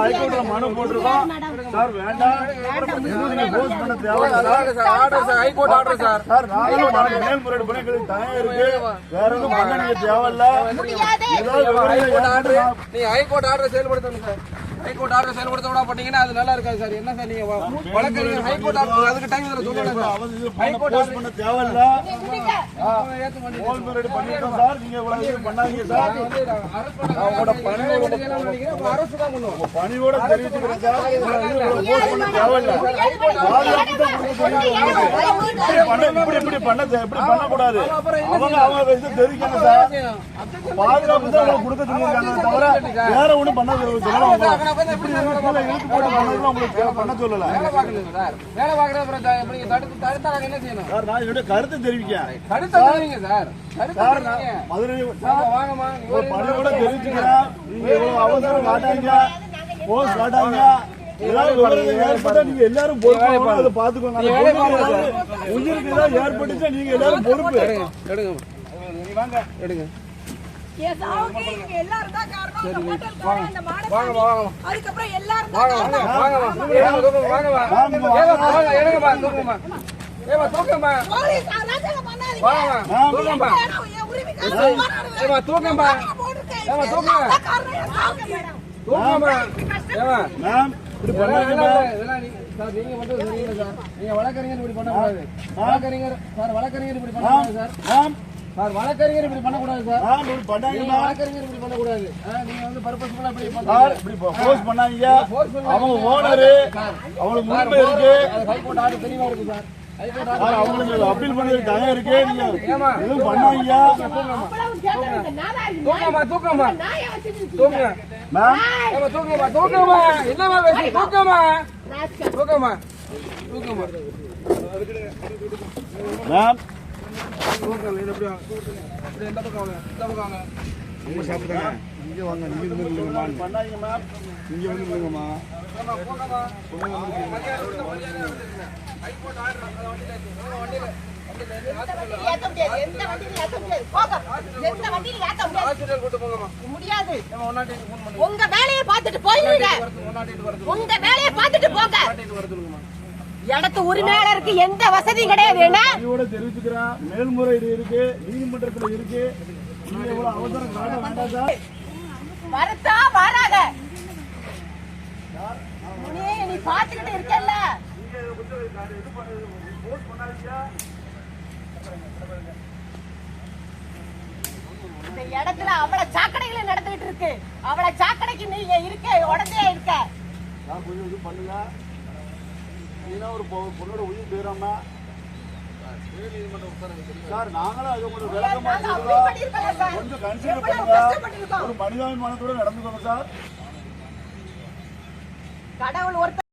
ஹைகோர்ட்ல மனு போட்டிருக்கோம் சார். வேண்டாம், ஹைகோர்ட் ஆர்டர் சார். சார் நாங்களும் மேல்முறையீடு பண்ண எங்களுக்கு தயம் இருக்கு. வேற எதுவும் பண்ண நீங்க தேவையில்ல. நீங்க ஹைகோர்ட் ஆர்டர் செயல்படுத்தணும் சார். ஹைகோர்ட் ஆர்டர் செயல்படுத்த விட போட்டீங்கன்னா அது நல்லா இருக்காது சார். என்ன சார் நீங்க வழக்கறிஞர் ஹைகோர்ட் ஆர்டர் அதுக்கு டைம் சொல்லணும் சார். ஹைகோர்ட் ஆர்டர் பண்ண தேவையில்ல. மேல்முறையீடு பண்ணிட்டோம் சார். நீங்க இவ்வளவு பண்ணாதீங்க சார். அவங்களோட பணியோட தெரிவிச்சுக்கிறேன் சார். போஸ்ட் பண்ண தேவையில்ல. இப்படி பண்ணக்கூடாது. அவங்க தெரிவிக்கணும் சார். பாதுகாப்பு தான் அவங்க கொடுக்க சொல்லியிருக்காங்க தவிர வேற ஒண்ணும் பண்ண பண்ண சொல்லல. கருத்து தெரிவிக்கிறேன். பணியோட தெரிவிச்சுக்கிறேன். நீங்க இவ்வளவு அவசரம் காட்டாங்க, போஸ்ட் காட்டாங்க. நீங்க எல்லாரும் பொறுப்பு பாத்துக்கோங்க. உயிருக்கு ஏதாவது ஏற்பட்டுச்சா நீங்க எல்லாரும் பொறுப்பு எடுங்க. வழக்கறிஞர் இப்படி பண்ணக்கூடாது. வழக்கறிஞர் இப்படி பண்ணக்கூடாது சார். சார் வழக்கறிஞர் இப்படி பண்ணக்கூடாது சார். வழக்கறிஞர் இப்படி பண்ணக்கூடாது. நீங்க வந்து பர்பஸ்ஃபுல்லா இப்படி போஸ்ட் பண்ணாங்க. அவங்க ஓனர் அவங்களுக்கு முன்னுரிமை இருக்கு. ஹைகோர்ட் ஆர்டர் தெளிவா இருக்கு சார். அவங்களுக்கு அப்பீல் பண்ணதுக்கு தயம் இருக்கு. நீங்க எதுவும் பண்ணாங்க. தூக்கமா என்னமா பேசி தூக்கமா மேம் இங்க வாங்க. நீங்க பண்ணாங்க மேம். இங்க வந்து இல்லைங்கம்மா. உங்க வேலையை பார்த்துட்டு போயிருங்க. உங்க வேலையை பார்த்துட்டு போங்க. இடத்து உரிமையாளருக்கு எந்த வசதி கிடையாது. தெரிவிச்சுக்கிறேன். மேல்முறையீடு இருக்கு, நீதிமன்றத்தில் இருக்கு. நீங்க எவ்வளவு அவசரம் காட்ட வேண்டாம் சார். வரத்தா வராத நீ பாத்துக்கிட்டு இருக்கல. இந்த இடத்துல அவள சாக்கடைகளை நடந்துகிட்டு இருக்கு. அவள சாக்கடைக்கு நீங்க இருக்க உடனே இருக்க பண்ணுங்க. ஒரு பொண்ணோட உயிர் போயிடாம சார் நாங்களும் அது உங்களுக்கு விளக்கமா கொஞ்சம் கன்சிடர் பண்ணுங்க. ஒரு மனிதாபிமானத்தோட நடந்துக்கோங்க சார். கடவுள் ஒருத்தர்